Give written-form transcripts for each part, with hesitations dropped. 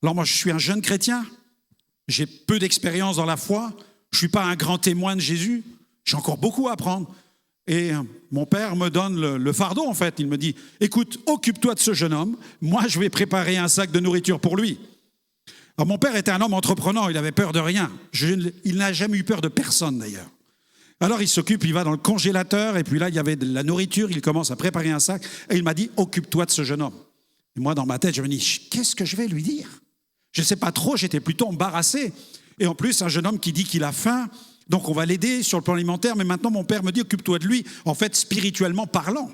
Alors moi, je suis un jeune chrétien, j'ai peu d'expérience dans la foi, je ne suis pas un grand témoin de Jésus, j'ai encore beaucoup à apprendre. Et mon père me donne le fardeau, en fait. Il me dit, écoute, occupe-toi de ce jeune homme, moi je vais préparer un sac de nourriture pour lui. Alors mon père était un homme entreprenant, il avait peur de rien. Il n'a jamais eu peur de personne d'ailleurs. Alors il s'occupe, il va dans le congélateur, et puis là il y avait de la nourriture, il commence à préparer un sac, et il m'a dit, occupe-toi de ce jeune homme. Et moi dans ma tête, je me dis, qu'est-ce que je vais lui dire? Je ne sais pas trop, j'étais plutôt embarrassé. Et en plus, un jeune homme qui dit qu'il a faim, donc on va l'aider sur le plan alimentaire, mais maintenant mon père me dit, occupe-toi de lui, en fait spirituellement parlant.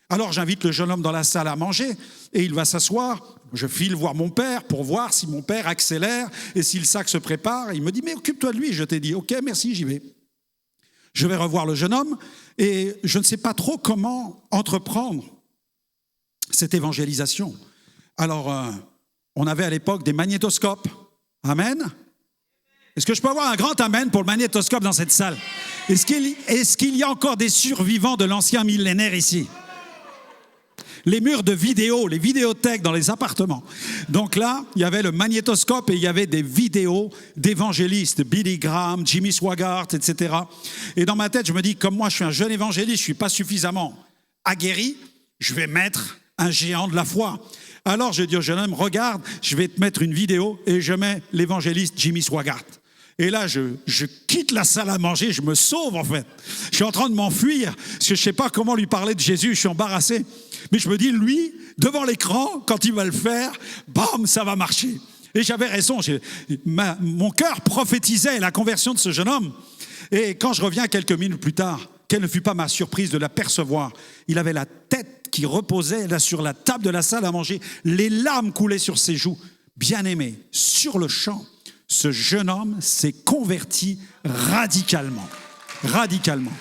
Alors j'invite le jeune homme dans la salle à manger, et il va s'asseoir, je file voir mon père pour voir si mon père accélère, et si le sac se prépare, il me dit, mais occupe-toi de lui, je t'ai dit, ok, merci, j'y vais. Je vais revoir le jeune homme, et je ne sais pas trop comment entreprendre cette évangélisation. Alors, on avait à l'époque des magnétoscopes. Amen. Est-ce que je peux avoir un grand amen pour le magnétoscope dans cette salle? Est-ce qu'il y a encore des survivants de l'ancien millénaire ici? Les murs de vidéos, les vidéothèques dans les appartements. Donc là, il y avait le magnétoscope et il y avait des vidéos d'évangélistes, Billy Graham, Jimmy Swaggart, etc. Et dans ma tête, je me dis, comme moi je suis un jeune évangéliste, je ne suis pas suffisamment aguerri, je vais mettre un géant de la foi. Alors je dis au jeune homme, regarde, je vais te mettre une vidéo et je mets l'évangéliste Jimmy Swaggart. Et là, je quitte la salle à manger, je me sauve en fait. Je suis en train de m'enfuir, parce que je ne sais pas comment lui parler de Jésus, je suis embarrassé. Mais je me dis, lui, devant l'écran, quand il va le faire, bam, ça va marcher. Et j'avais raison, mon cœur prophétisait la conversion de ce jeune homme. Et quand je reviens quelques minutes plus tard, quelle ne fut pas ma surprise de l'apercevoir. Il avait la tête qui reposait là sur la table de la salle à manger, les larmes coulaient sur ses joues. Bien-aimé, sur le champ, ce jeune homme s'est converti radicalement. Radicalement.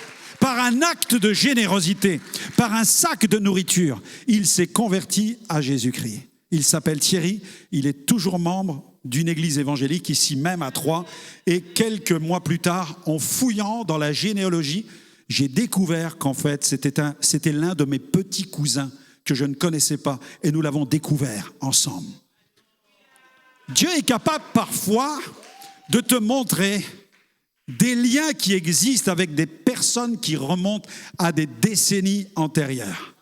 Par un acte de générosité, par un sac de nourriture, il s'est converti à Jésus-Christ. Il s'appelle Thierry, il est toujours membre d'une église évangélique, ici même à Troyes. Et quelques mois plus tard, en fouillant dans la généalogie, j'ai découvert qu'en fait, c'était l'un de mes petits cousins que je ne connaissais pas. Et nous l'avons découvert ensemble. Dieu est capable parfois de te montrer des liens qui existent avec des personnes qui remontent à des décennies antérieures.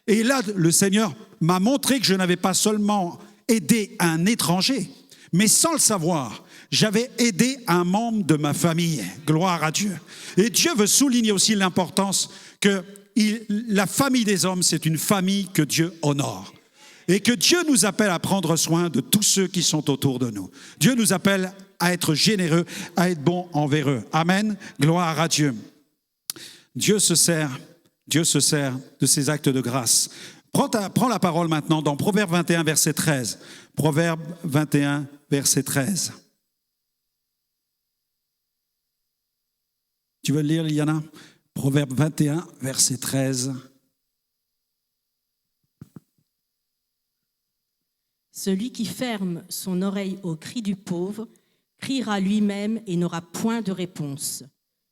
Et là, le Seigneur m'a montré que je n'avais pas seulement aidé un étranger, mais sans le savoir, j'avais aidé un membre de ma famille. Gloire à Dieu. Et Dieu veut souligner aussi l'importance que la famille des hommes, c'est une famille que Dieu honore. Et que Dieu nous appelle à prendre soin de tous ceux qui sont autour de nous. Dieu nous appelle à être généreux, à être bon envers eux. Amen. Gloire à Dieu. Dieu se sert de ses actes de grâce. Prends la parole maintenant dans Proverbe 21, verset 13. Proverbe 21, verset 13. Tu veux le lire, Liliana? Proverbe 21, verset 13. Celui qui ferme son oreille au cri du pauvre criera lui-même et n'aura point de réponse.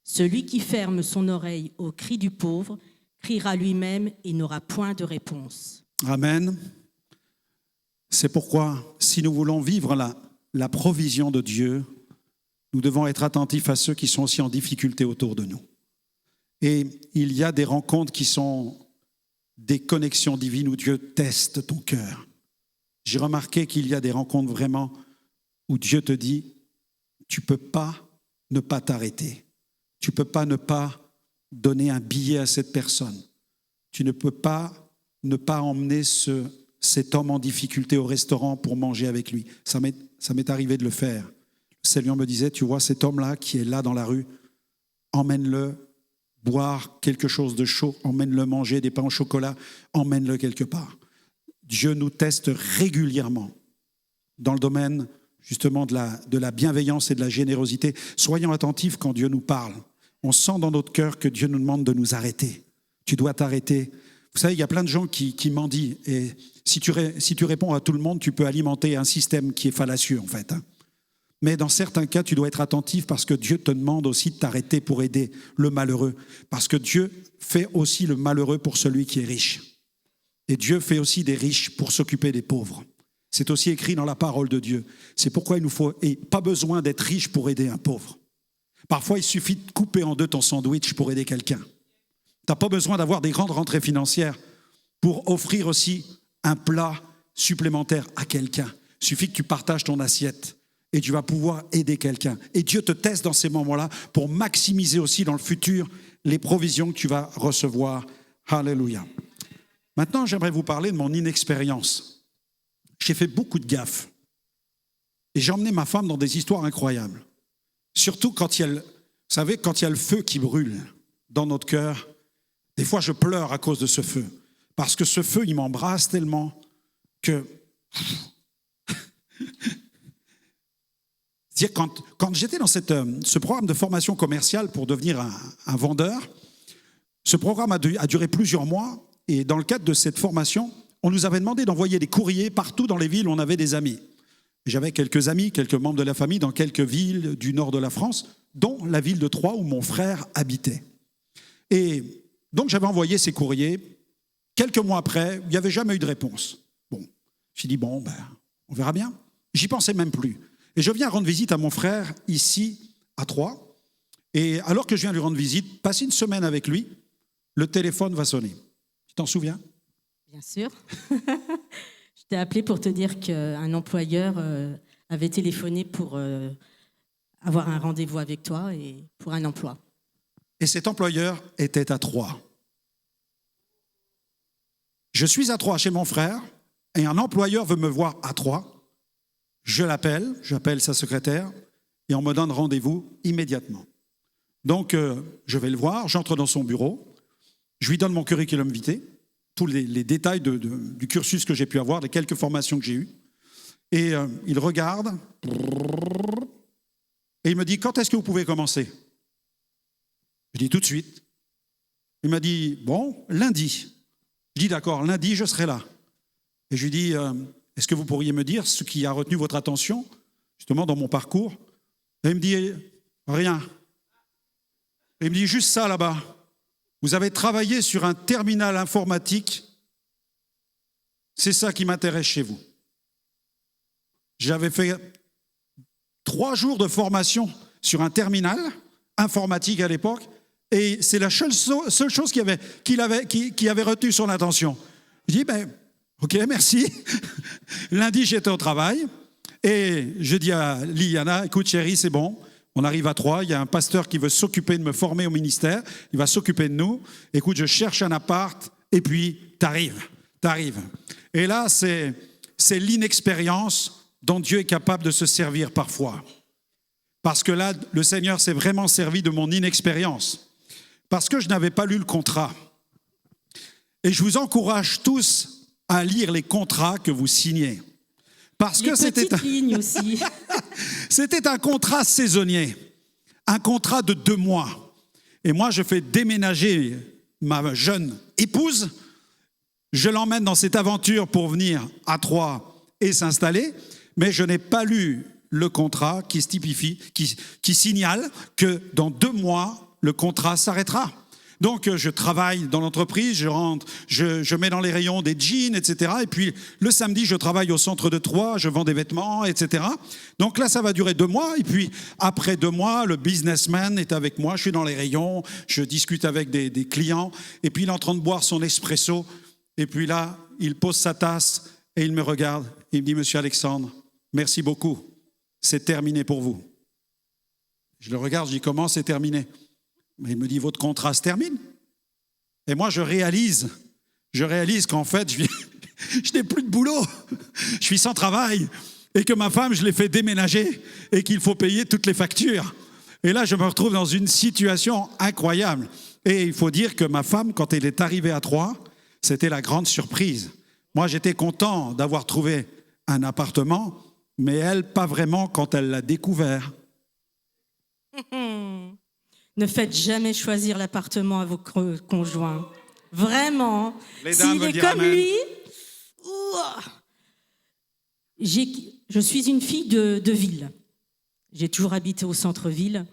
Celui qui ferme son oreille au cri du pauvre criera lui-même et n'aura point de réponse. Amen. C'est pourquoi, si nous voulons vivre la provision de Dieu, nous devons être attentifs à ceux qui sont aussi en difficulté autour de nous. Et il y a des rencontres qui sont des connexions divines où Dieu teste ton cœur. J'ai remarqué qu'il y a des rencontres vraiment où Dieu te dit, tu ne peux pas ne pas t'arrêter. Tu ne peux pas ne pas donner un billet à cette personne. Tu ne peux pas ne pas emmener cet homme en difficulté au restaurant pour manger avec lui. Ça m'est arrivé de le faire. Le Seigneur me disait, tu vois cet homme-là qui est là dans la rue, emmène-le boire quelque chose de chaud, emmène-le manger des pains au chocolat, emmène-le quelque part. Dieu nous teste régulièrement dans le domaine justement de la bienveillance et de la générosité. Soyons attentifs quand Dieu nous parle. On sent dans notre cœur que Dieu nous demande de nous arrêter. Tu dois t'arrêter. Vous savez, il y a plein de gens qui mendient. Et si tu réponds à tout le monde, tu peux alimenter un système qui est fallacieux en fait. Mais dans certains cas, tu dois être attentif parce que Dieu te demande aussi de t'arrêter pour aider le malheureux. Parce que Dieu fait aussi le malheureux pour celui qui est riche. Et Dieu fait aussi des riches pour s'occuper des pauvres. C'est aussi écrit dans la parole de Dieu. C'est pourquoi il nous faut, et pas besoin d'être riche pour aider un pauvre. Parfois, il suffit de couper en deux ton sandwich pour aider quelqu'un. Tu n'as pas besoin d'avoir des grandes rentrées financières pour offrir aussi un plat supplémentaire à quelqu'un. Il suffit que tu partages ton assiette et tu vas pouvoir aider quelqu'un. Et Dieu te teste dans ces moments-là pour maximiser aussi dans le futur les provisions que tu vas recevoir. Alléluia. Maintenant, j'aimerais vous parler de mon inexpérience. J'ai fait beaucoup de gaffes. Et j'ai emmené ma femme dans des histoires incroyables. Surtout quand il y a quand il y a le feu qui brûle dans notre cœur. Des fois, je pleure à cause de ce feu. Parce que ce feu, il m'embrasse tellement que... C'est-à-dire, quand j'étais dans ce programme de formation commerciale pour devenir un vendeur, ce programme a duré plusieurs mois. Et dans le cadre de cette formation, on nous avait demandé d'envoyer des courriers partout dans les villes où on avait des amis. J'avais quelques amis, quelques membres de la famille dans quelques villes du nord de la France, dont la ville de Troyes où mon frère habitait. Et donc j'avais envoyé ces courriers. Quelques mois après, il n'y avait jamais eu de réponse. Bon, j'ai dit, on verra bien. J'y pensais même plus. Et je viens rendre visite à mon frère ici, à Troyes. Et alors que je viens lui rendre visite, passer une semaine avec lui, le téléphone va sonner. Tu t'en souviens ? Bien sûr. Je t'ai appelé pour te dire qu'un employeur avait téléphoné pour avoir un rendez-vous avec toi et pour un emploi. Et cet employeur était à Troyes. Je suis à Troyes chez mon frère et un employeur veut me voir à Troyes. J'appelle sa secrétaire et on me donne rendez-vous immédiatement. Donc, je vais le voir, j'entre dans son bureau, je lui donne mon curriculum vitae, tous les détails du cursus que j'ai pu avoir, les quelques formations que j'ai eues. Et il regarde et il me dit, quand est-ce que vous pouvez commencer ? Je dis, tout de suite. Il m'a dit, lundi. Je dis, d'accord, lundi, je serai là. Et je lui dis, est-ce que vous pourriez me dire ce qui a retenu votre attention, justement, dans mon parcours ? Et il me dit, rien. Et il me dit, juste ça, là-bas. Vous avez travaillé sur un terminal informatique. C'est ça qui m'intéresse chez vous. J'avais fait 3 jours de formation sur un terminal informatique à l'époque. Et c'est la seule chose qui avait retenu son attention. Je dis, ok, merci. Lundi, j'étais au travail et je dis à Liliana, écoute chérie, c'est bon, on arrive à Troyes, il y a un pasteur qui veut s'occuper de me former au ministère, il va s'occuper de nous. Écoute, je cherche un appart et puis t'arrives. Et là, c'est l'inexpérience dont Dieu est capable de se servir parfois. Parce que là, le Seigneur s'est vraiment servi de mon inexpérience. Parce que je n'avais pas lu le contrat. Et je vous encourage tous à lire les contrats que vous signez. Parce que c'était un contrat saisonnier, un contrat de 2 mois. Et moi, je fais déménager ma jeune épouse. Je l'emmène dans cette aventure pour venir à Troyes et s'installer. Mais je n'ai pas lu le contrat qui stipifie, qui signale que dans 2 mois, le contrat s'arrêtera. Donc, je travaille dans l'entreprise, je rentre, je mets dans les rayons des jeans, etc. Et puis, le samedi, je travaille au centre de Troyes, je vends des vêtements, etc. Donc là, ça va durer 2 mois. Et puis, après 2 mois, le businessman est avec moi, je suis dans les rayons, je discute avec des clients. Et puis, il est en train de boire son espresso. Et puis là, il pose sa tasse et il me regarde. Il me dit, Monsieur Alexandre, merci beaucoup. C'est terminé pour vous. Je le regarde, je dis, comment c'est terminé ? Mais il me dit, votre contrat se termine. Et moi, je réalise qu'en fait, je n'ai plus de boulot. Je suis sans travail. Et que ma femme, je l'ai fait déménager et qu'il faut payer toutes les factures. Et là, je me retrouve dans une situation incroyable. Et il faut dire que ma femme, quand elle est arrivée à Troyes, c'était la grande surprise. Moi, j'étais content d'avoir trouvé un appartement, mais elle, pas vraiment quand elle l'a découvert. Ne faites jamais choisir l'appartement à vos conjoints. Vraiment. S'il est comme lui, je suis une fille de ville. J'ai toujours habité au centre-ville.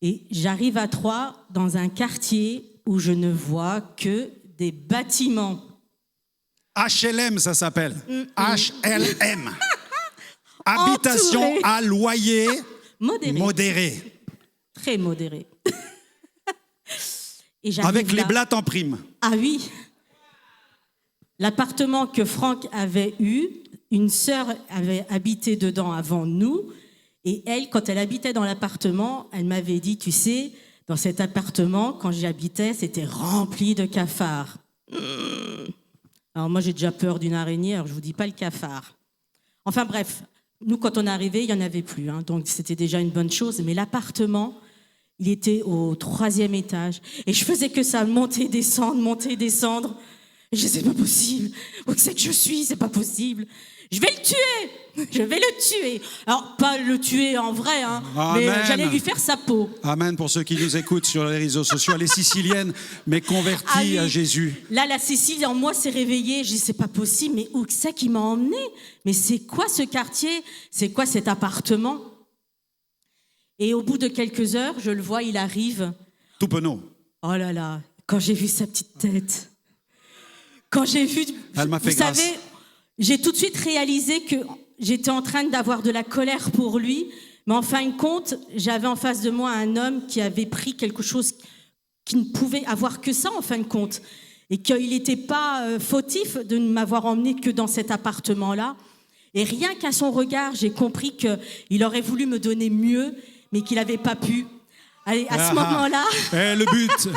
Et j'arrive à Troyes dans un quartier où je ne vois que des bâtiments. HLM, ça s'appelle. HLM. Habitation Entouré. à loyer Modéré. modéré. Très modéré. Et j'arrive Avec les là. blattes en prime. Ah oui. L'appartement que Franck avait eu, une sœur avait habité dedans avant nous. Et elle, quand elle habitait dans l'appartement, elle m'avait dit, tu sais, dans cet appartement, quand j'y habitais, c'était rempli de cafards. Alors moi, j'ai déjà peur d'une araignée, alors je vous dis pas le cafard. Enfin bref, nous, quand on est arrivé, il n'y en avait plus. Donc c'était déjà une bonne chose. Mais l'appartement, il était au 3e étage. Et je faisais que ça, monter, descendre. Et je disais, c'est pas possible. Où c'est que je suis? C'est pas possible. Je vais le tuer. Je vais le tuer. Alors, pas le tuer en vrai, mais Amen. j'allais lui faire sa peau. Amen pour ceux qui nous écoutent sur les réseaux sociaux. Elle est sicilienne, mais convertie Ah oui. à Jésus. Là, la Cécile en moi s'est réveillée. Je dis, c'est pas possible, mais où c'est qui m'a emmené? Mais c'est quoi ce quartier? C'est quoi cet appartement? Et au bout de quelques heures, je le vois, il arrive. Tout penaud. Oh là là, quand j'ai vu sa petite tête, quand j'ai vu... Elle m'a fait vous grâce. savez, j'ai tout de suite réalisé que j'étais en train d'avoir de la colère pour lui, mais en fin de compte, j'avais en face de moi un homme qui avait pris quelque chose qui ne pouvait avoir que ça en fin de compte, et qu'il n'était pas fautif de ne m'avoir emmené que dans cet appartement-là. Et rien qu'à son regard, j'ai compris qu'il aurait voulu me donner mieux, mais qu'il n'avait pas pu. Allez, à ce moment-là... Le but.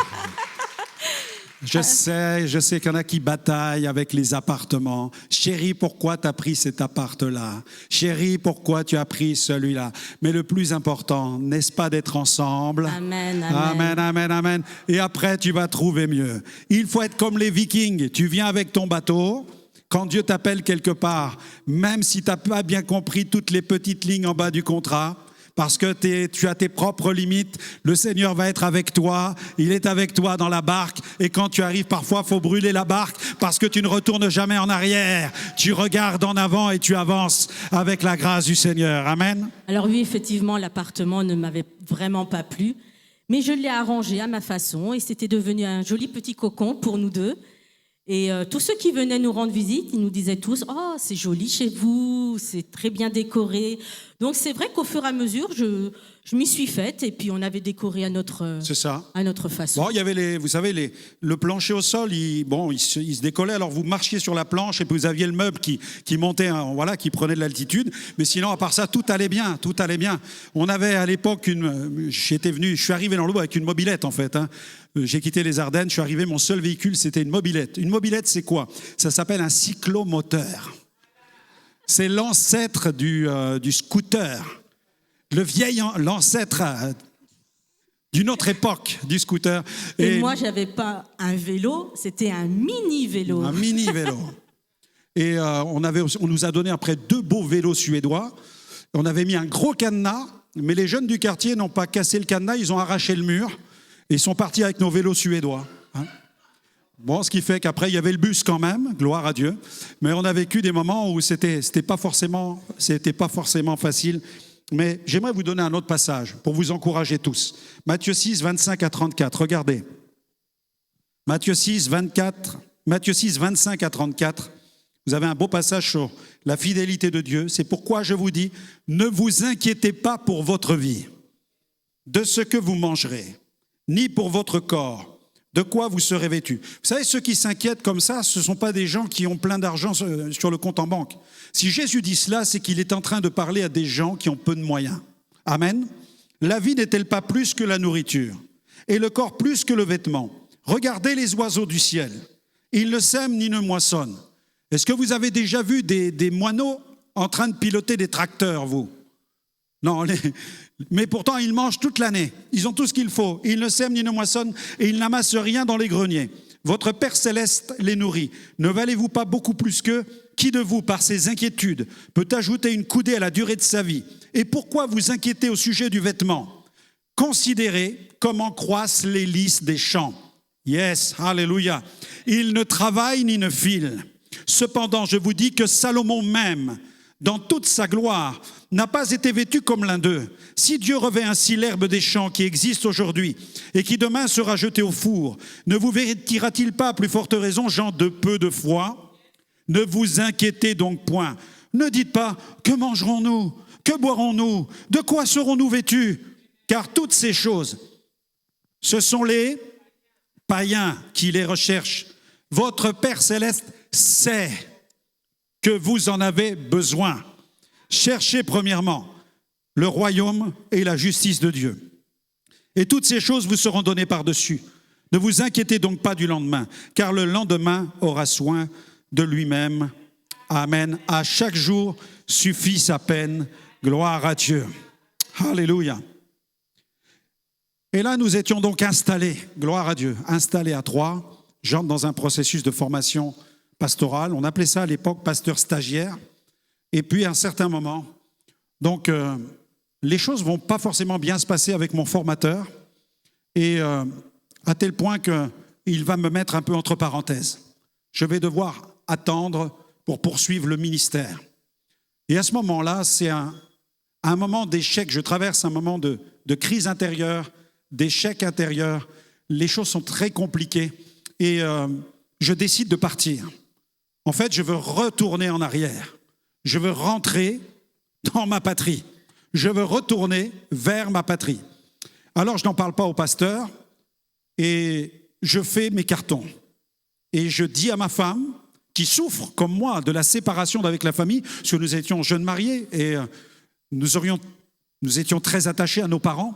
Je sais qu'il y en a qui bataillent avec les appartements. Chérie, pourquoi tu as pris cet appart-là? Chérie, pourquoi tu as pris celui-là? Mais le plus important, n'est-ce pas d'être ensemble? Amen, amen. Amen, amen, amen. Et après, tu vas trouver mieux. Il faut être comme les Vikings. Tu viens avec ton bateau. Quand Dieu t'appelle quelque part, même si tu n'as pas bien compris toutes les petites lignes en bas du contrat, parce que tu as tes propres limites, le Seigneur va être avec toi, il est avec toi dans la barque, et quand tu arrives, parfois, il faut brûler la barque, parce que tu ne retournes jamais en arrière, tu regardes en avant et tu avances avec la grâce du Seigneur. Amen. Alors oui, effectivement, l'appartement ne m'avait vraiment pas plu, mais je l'ai arrangé à ma façon, et c'était devenu un joli petit cocon pour nous deux. Et tous ceux qui venaient nous rendre visite, ils nous disaient tous « Oh, c'est joli chez vous, c'est très bien décoré ». Donc c'est vrai qu'au fur et à mesure, je m'y suis faite et puis on avait décoré à notre façon. Bon, il y avait vous savez, le plancher au sol, il se décollait, alors vous marchiez sur la planche et puis vous aviez le meuble qui montait, qui prenait de l'altitude. Mais sinon, à part ça, tout allait bien, tout allait bien. On avait à l'époque je suis arrivé dans l'eau avec une mobilette en fait. J'ai quitté les Ardennes, je suis arrivé, mon seul véhicule, c'était une mobilette. Une mobilette, c'est quoi? Ça s'appelle un cyclomoteur. C'est l'ancêtre du scooter. L'ancêtre d'une autre époque du scooter. Et moi, je n'avais pas un vélo, c'était un mini-vélo. Un mini-vélo. Et on nous a donné après 2 beaux vélos suédois. On avait mis un gros cadenas, mais les jeunes du quartier n'ont pas cassé le cadenas, ils ont arraché le mur. Et ils sont partis avec nos vélos suédois. Bon, ce qui fait qu'après, il y avait le bus quand même, gloire à Dieu. Mais on a vécu des moments où c'était pas forcément facile. Mais j'aimerais vous donner un autre passage pour vous encourager tous. Matthieu 6, 25 à 34, regardez. Matthieu 6, 25 à 34. Vous avez un beau passage sur la fidélité de Dieu. C'est pourquoi je vous dis, ne vous inquiétez pas pour votre vie, de ce que vous mangerez, ni pour votre corps, de quoi vous serez vêtus. Vous savez, ceux qui s'inquiètent comme ça, ce ne sont pas des gens qui ont plein d'argent sur le compte en banque. Si Jésus dit cela, c'est qu'il est en train de parler à des gens qui ont peu de moyens. Amen. La vie n'est-elle pas plus que la nourriture, et le corps plus que le vêtement? Regardez les oiseaux du ciel. Ils ne sèment ni ne moissonnent. Est-ce que vous avez déjà vu des moineaux en train de piloter des tracteurs, vous? Non, mais pourtant, ils mangent toute l'année. Ils ont tout ce qu'il faut. Ils ne sèment ni ne moissonnent et ils n'amassent rien dans les greniers. Votre Père Céleste les nourrit. Ne valez-vous pas beaucoup plus qu'eux? Qui de vous, par ses inquiétudes, peut ajouter une coudée à la durée de sa vie? Et pourquoi vous inquiétez au sujet du vêtement? Considérez comment croissent les lys des champs. Yes, alléluia. Ils ne travaillent ni ne filent. Cependant, je vous dis que Salomon même, dans toute sa gloire, n'a pas été vêtu comme l'un d'eux. Si Dieu revêt ainsi l'herbe des champs qui existe aujourd'hui et qui demain sera jetée au four, ne vous vêtira-t-il pas à plus forte raison, gens de peu de foi? Ne vous inquiétez donc point. Ne dites pas, que mangerons-nous? Que boirons-nous? De quoi serons-nous vêtus? Car toutes ces choses, ce sont les païens qui les recherchent. Votre Père céleste sait que vous en avez besoin. Cherchez premièrement le royaume et la justice de Dieu. Et toutes ces choses vous seront données par-dessus. Ne vous inquiétez donc pas du lendemain, car le lendemain aura soin de lui-même. Amen. À chaque jour suffit sa peine. Gloire à Dieu. Alléluia. Et là, nous étions donc installés, gloire à Dieu, installés à Troyes. J'entre dans un processus de formation pastorale. On appelait ça à l'époque pasteur stagiaire. Et puis, à un certain moment, donc, les choses ne vont pas forcément bien se passer avec mon formateur. Et à tel point qu'il va me mettre un peu entre parenthèses. Je vais devoir attendre pour poursuivre le ministère. Et à ce moment-là, c'est un moment d'échec. Je traverse un moment de crise intérieure, d'échec intérieur. Les choses sont très compliquées et je décide de partir. En fait, je veux retourner en arrière. Je veux rentrer dans ma patrie. Je veux retourner vers ma patrie. Alors, je n'en parle pas au pasteur et je fais mes cartons. Et je dis à ma femme, qui souffre comme moi de la séparation d'avec la famille, parce que nous étions jeunes mariés et nous étions très attachés à nos parents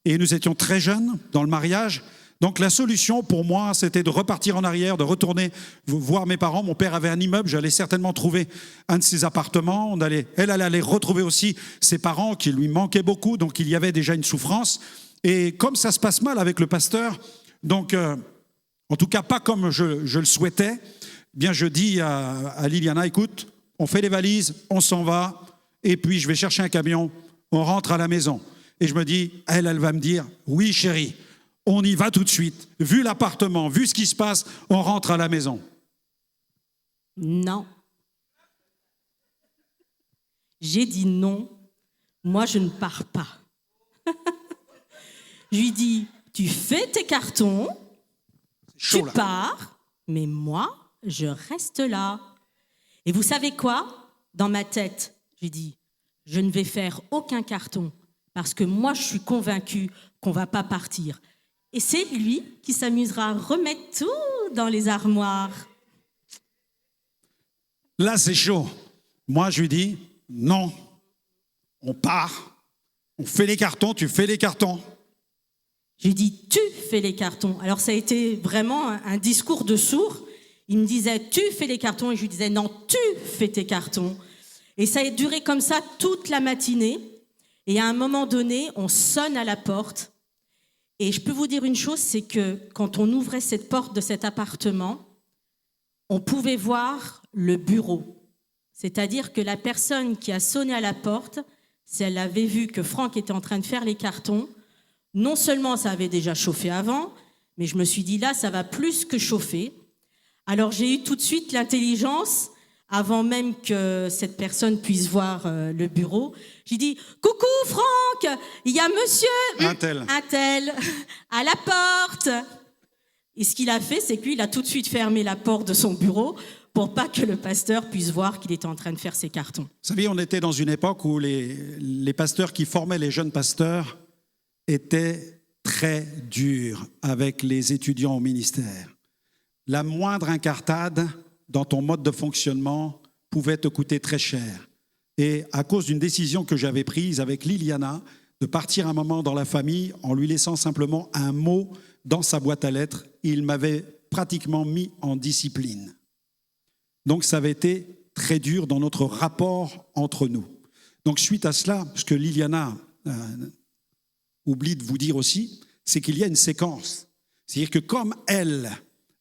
et nous étions très jeunes dans le mariage. Donc la solution pour moi, c'était de repartir en arrière, de retourner voir mes parents. Mon père avait un immeuble, j'allais certainement trouver un de ses appartements. Elle allait retrouver aussi ses parents qui lui manquaient beaucoup, donc il y avait déjà une souffrance. Et comme ça se passe mal avec le pasteur, donc en tout cas pas comme je le souhaitais, bien je dis à Liliana, écoute, on fait les valises, on s'en va, et puis je vais chercher un camion, on rentre à la maison. Et je me dis, elle va me dire, oui chérie, on y va tout de suite. Vu l'appartement, vu ce qui se passe, on rentre à la maison. Non. J'ai dit non, moi je ne pars pas. Je lui dis, tu fais tes cartons, tu pars, mais moi, je reste là. Et vous savez quoi? Dans ma tête, j'ai dit, je ne vais faire aucun carton parce que moi, je suis convaincue qu'on ne va pas partir. Et c'est lui qui s'amusera à remettre tout dans les armoires. Là, c'est chaud. Moi, je lui dis, non, on part, on fait les cartons, tu fais les cartons. Je lui dis, tu fais les cartons. Alors, ça a été vraiment un discours de sourd. Il me disait, tu fais les cartons, et je lui disais, non, tu fais tes cartons. Et ça a duré comme ça toute la matinée. Et à un moment donné, on sonne à la porte. Et je peux vous dire une chose, c'est que quand on ouvrait cette porte de cet appartement, on pouvait voir le bureau. C'est-à-dire que la personne qui a sonné à la porte, si elle avait vu que Franck était en train de faire les cartons, non seulement ça avait déjà chauffé avant, mais je me suis dit là, ça va plus que chauffer. Alors j'ai eu tout de suite l'intelligence, avant même que cette personne puisse voir le bureau, j'ai dit « Coucou Franck, il y a monsieur un tel à la porte !» Et ce qu'il a fait, c'est que lui, il a tout de suite fermé la porte de son bureau pour pas que le pasteur puisse voir qu'il était en train de faire ses cartons. Vous savez, on était dans une époque où les pasteurs qui formaient les jeunes pasteurs étaient très durs avec les étudiants au ministère. La moindre incartade dans ton mode de fonctionnement pouvait te coûter très cher. Et à cause d'une décision que j'avais prise avec Liliana, de partir un moment dans la famille en lui laissant simplement un mot dans sa boîte à lettres, il m'avait pratiquement mis en discipline. Donc ça avait été très dur dans notre rapport entre nous. Donc suite à cela, ce que Liliana oublie de vous dire aussi, c'est qu'il y a une séquence. C'est-à-dire que comme elle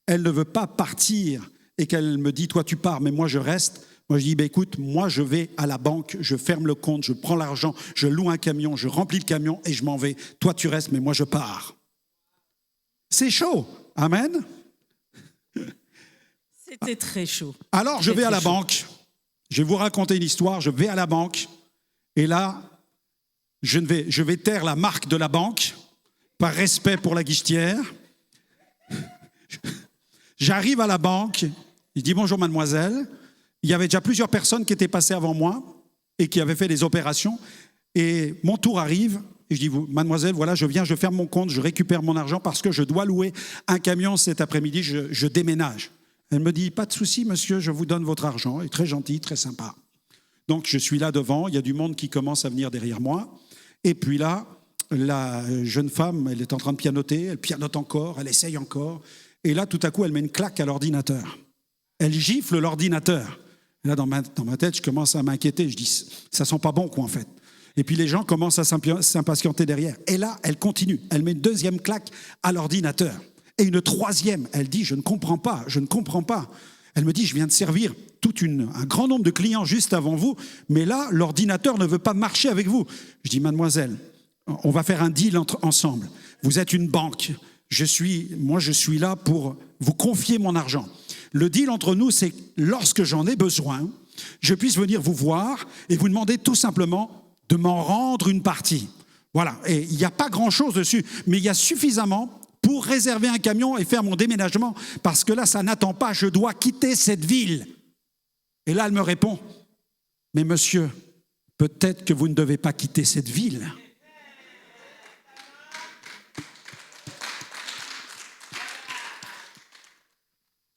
ne veut pas partir et qu'elle me dit « toi tu pars, mais moi je reste », moi je dis « écoute, moi je vais à la banque, je ferme le compte, je prends l'argent, je loue un camion, je remplis le camion et je m'en vais. Toi tu restes, mais moi je pars. » C'est chaud, amen. C'était très chaud. Alors je vais à la banque, je vais vous raconter une histoire, je vais à la banque et là, je vais taire la marque de la banque par respect pour la guichetière. J'arrive à la banque, je dis « bonjour mademoiselle ». il y avait déjà plusieurs personnes qui étaient passées avant moi et qui avaient fait des opérations. Et mon tour arrive. Et je dis, mademoiselle, voilà, je viens, je ferme mon compte, je récupère mon argent parce que je dois louer un camion cet après-midi, je déménage. Elle me dit, pas de souci, monsieur, je vous donne votre argent. Elle est très gentille, très sympa. Donc, je suis là devant, il y a du monde qui commence à venir derrière moi. Et puis là, la jeune femme, elle est en train de pianoter, elle pianote encore, elle essaye encore. Et là, tout à coup, elle met une claque à l'ordinateur. Elle gifle l'ordinateur. Et là, dans ma tête, je commence à m'inquiéter. Je dis, ça sent pas bon, quoi, en fait. Et puis les gens commencent à s'impatienter derrière. Et là, elle continue. Elle met une deuxième claque à l'ordinateur. Et une troisième. Elle dit, je ne comprends pas. Elle me dit, je viens de servir un grand nombre de clients juste avant vous, mais là, l'ordinateur ne veut pas marcher avec vous. Je dis, mademoiselle, on va faire un deal ensemble. Vous êtes une banque. Je suis là pour vous confier mon argent. Le deal entre nous, c'est que lorsque j'en ai besoin, je puisse venir vous voir et vous demander tout simplement de m'en rendre une partie. Voilà, et il n'y a pas grand-chose dessus, mais il y a suffisamment pour réserver un camion et faire mon déménagement, parce que là, ça n'attend pas, je dois quitter cette ville. Et là, elle me répond, mais monsieur, peut-être que vous ne devez pas quitter cette ville.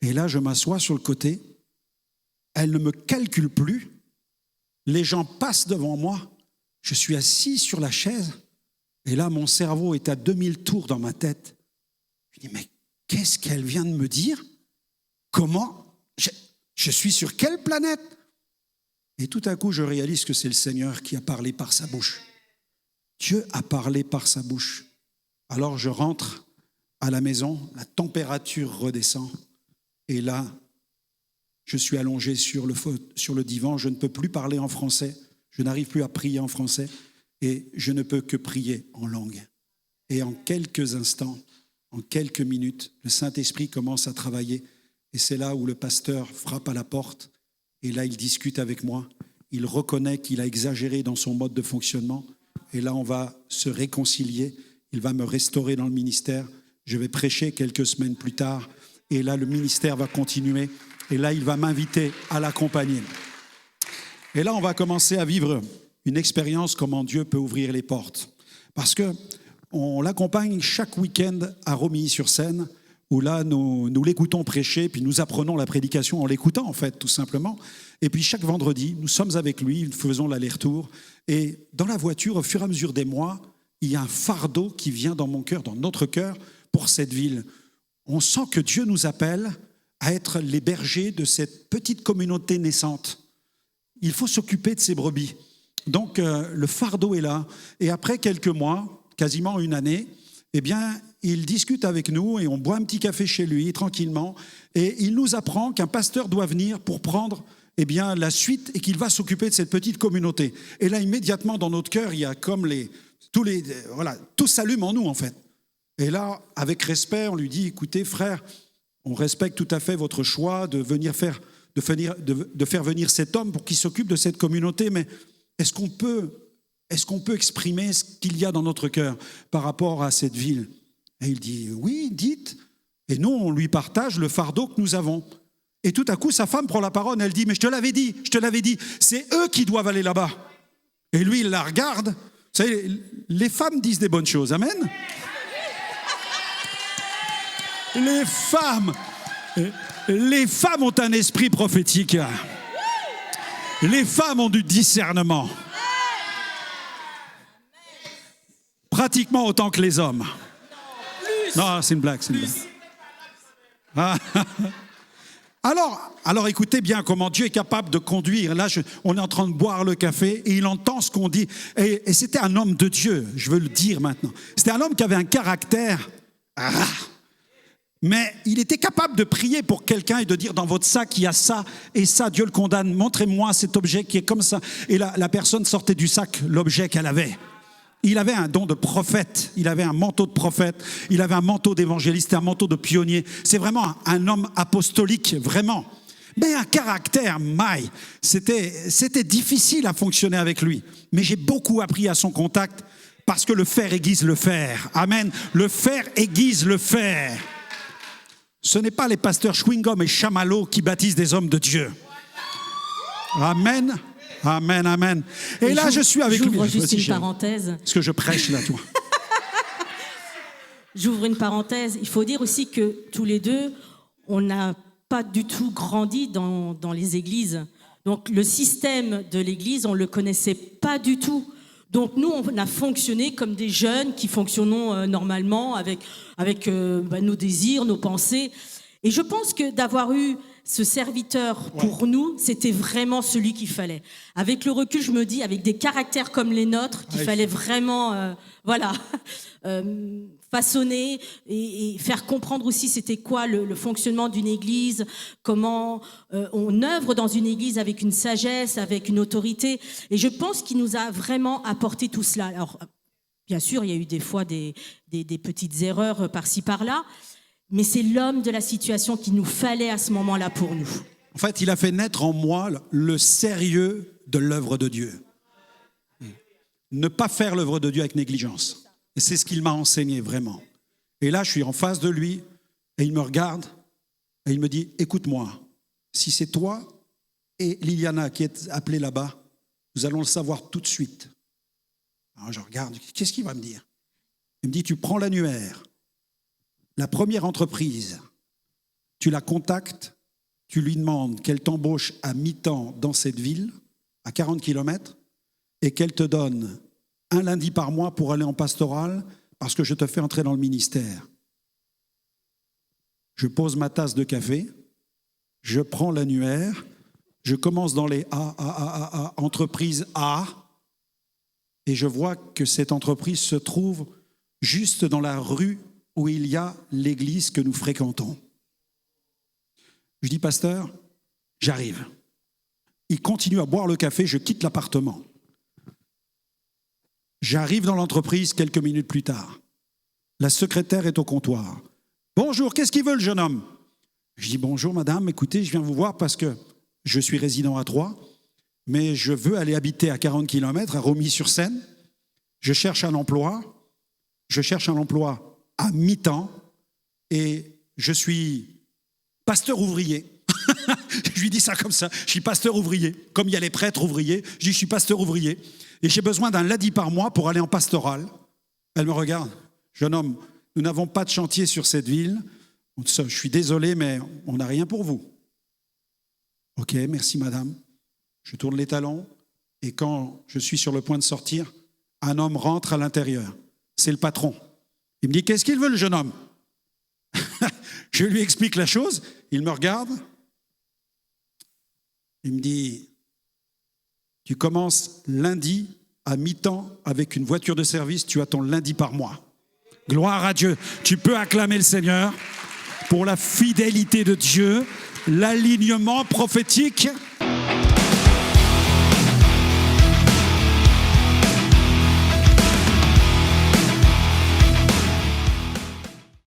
Et là, je m'assois sur le côté, elle ne me calcule plus, les gens passent devant moi, je suis assis sur la chaise, et là, mon cerveau est à 2000 tours dans ma tête. Je dis, mais qu'est-ce qu'elle vient de me dire? Comment? Je suis sur quelle planète? Et tout à coup, je réalise que c'est le Seigneur qui a parlé par sa bouche. Dieu a parlé par sa bouche. Alors je rentre à la maison, la température redescend, et là, je suis allongé sur le divan, je ne peux plus parler en français. Je n'arrive plus à prier en français et je ne peux que prier en langue. Et en quelques instants, en quelques minutes, le Saint-Esprit commence à travailler. Et c'est là où le pasteur frappe à la porte. Et là, il discute avec moi. Il reconnaît qu'il a exagéré dans son mode de fonctionnement. Et là, on va se réconcilier. Il va me restaurer dans le ministère. Je vais prêcher quelques semaines plus tard. Et là, le ministère va continuer. Et là, il va m'inviter à l'accompagner. Et là, on va commencer à vivre une expérience comment Dieu peut ouvrir les portes. Parce qu'on l'accompagne chaque week-end à Romilly-sur-Seine, où là, nous l'écoutons prêcher, puis nous apprenons la prédication en l'écoutant, en fait, tout simplement. Et puis chaque vendredi, nous sommes avec lui, nous faisons l'aller-retour. Et dans la voiture, au fur et à mesure des mois, il y a un fardeau qui vient dans mon cœur, dans notre cœur, pour cette ville. On sent que Dieu nous appelle à être les bergers de cette petite communauté naissante. Il faut s'occuper de ces brebis. Donc, le fardeau est là. Et après quelques mois, quasiment une année, eh bien, il discute avec nous et on boit un petit café chez lui, tranquillement. Et il nous apprend qu'un pasteur doit venir pour prendre la suite et qu'il va s'occuper de cette petite communauté. Et là, immédiatement, dans notre cœur, il y a comme tout s'allume en nous, en fait. Et là, avec respect, on lui dit, écoutez, frère, on respecte tout à fait votre choix de faire venir cet homme pour qu'il s'occupe de cette communauté, mais est-ce qu'on peut exprimer ce qu'il y a dans notre cœur par rapport à cette ville? Et il dit, oui, dites. Et nous, on lui partage le fardeau que nous avons. Et tout à coup, sa femme prend la parole, elle dit, mais je te l'avais dit, c'est eux qui doivent aller là-bas. Et lui, il la regarde. Vous savez, les femmes disent des bonnes choses, amen. Les femmes ont un esprit prophétique. Les femmes ont du discernement. Pratiquement autant que les hommes. Non, c'est une blague. Ah. Alors écoutez bien comment Dieu est capable de conduire. Là, on est en train de boire le café et il entend ce qu'on dit. Et c'était un homme de Dieu, je veux le dire maintenant. C'était un homme qui avait un caractère rare. Mais il était capable de prier pour quelqu'un et de dire dans votre sac, il y a ça et ça, Dieu le condamne. Montrez-moi cet objet qui est comme ça. Et la personne sortait du sac l'objet qu'elle avait. Il avait un don de prophète, il avait un manteau de prophète, il avait un manteau d'évangéliste, un manteau de pionnier. C'est vraiment un homme apostolique, vraiment. Mais un caractère, c'était difficile à fonctionner avec lui. Mais j'ai beaucoup appris à son contact parce que le fer aiguise le fer. Amen. Le fer aiguise le fer. Ce n'est pas les pasteurs Schwingom et Chamallow qui baptisent des hommes de Dieu. Amen. Amen, amen. Et là, je suis avec lui. J'ouvre juste Vas-y, une chérie. parenthèse. Parce que je prêche là, toi. J'ouvre une parenthèse. Il faut dire aussi que tous les deux, on n'a pas du tout grandi dans les églises. Donc le système de l'église, on ne le connaissait pas du tout. Donc nous, on a fonctionné comme des jeunes qui fonctionnons normalement avec nos désirs, nos pensées. Et je pense que d'avoir eu ce serviteur pour nous, c'était vraiment celui qu'il fallait. Avec le recul, je me dis, avec des caractères comme les nôtres, qu'il fallait vraiment façonner et faire comprendre aussi c'était quoi le fonctionnement d'une église, comment on œuvre dans une église avec une sagesse, avec une autorité. Et je pense qu'il nous a vraiment apporté tout cela. Alors, bien sûr, il y a eu des fois des petites erreurs par-ci, par-là, mais c'est l'homme de la situation qu'il nous fallait à ce moment-là pour nous. En fait, il a fait naître en moi le sérieux de l'œuvre de Dieu. Ne pas faire l'œuvre de Dieu avec négligence. Et c'est ce qu'il m'a enseigné vraiment. Et là, je suis en face de lui et il me regarde et il me dit, écoute-moi, si c'est toi et Liliana qui êtes appelés là-bas, nous allons le savoir tout de suite. Alors je regarde, qu'est-ce qu'il va me dire? Il me dit, tu prends l'annuaire, la première entreprise, tu la contactes, tu lui demandes qu'elle t'embauche à mi-temps dans cette ville, à 40 km, et qu'elle te donne un lundi par mois pour aller en pastoral parce que je te fais entrer dans le ministère. Je pose ma tasse de café, je prends l'annuaire, je commence dans les entreprise A, et je vois que cette entreprise se trouve juste dans la rue où il y a l'église que nous fréquentons. Je dis, pasteur, j'arrive. Il continue à boire le café, je quitte l'appartement. J'arrive dans l'entreprise quelques minutes plus tard. La secrétaire est au comptoir. Bonjour, qu'est-ce qu'il veut le jeune homme? Je dis, bonjour madame, écoutez, je viens vous voir parce que je suis résident à Troyes, mais je veux aller habiter à 40 km à Romilly-sur-Seine. Je cherche un emploi à mi-temps et je suis pasteur ouvrier. Je lui dis ça comme ça, je suis pasteur ouvrier. Comme il y a les prêtres ouvriers, je dis je suis pasteur ouvrier. Et j'ai besoin d'un lundi par mois pour aller en pastoral. Elle me regarde. Jeune homme, nous n'avons pas de chantier sur cette ville. Je suis désolé, mais on n'a rien pour vous. Ok, merci madame. Je tourne les talons et quand je suis sur le point de sortir, un homme rentre à l'intérieur. C'est le patron. Il me dit, qu'est-ce qu'il veut le jeune homme? Je lui explique la chose. Il me regarde. Il me dit, tu commences lundi à mi-temps avec une voiture de service, tu as ton lundi par mois. Gloire à Dieu. Tu peux acclamer le Seigneur pour la fidélité de Dieu, l'alignement prophétique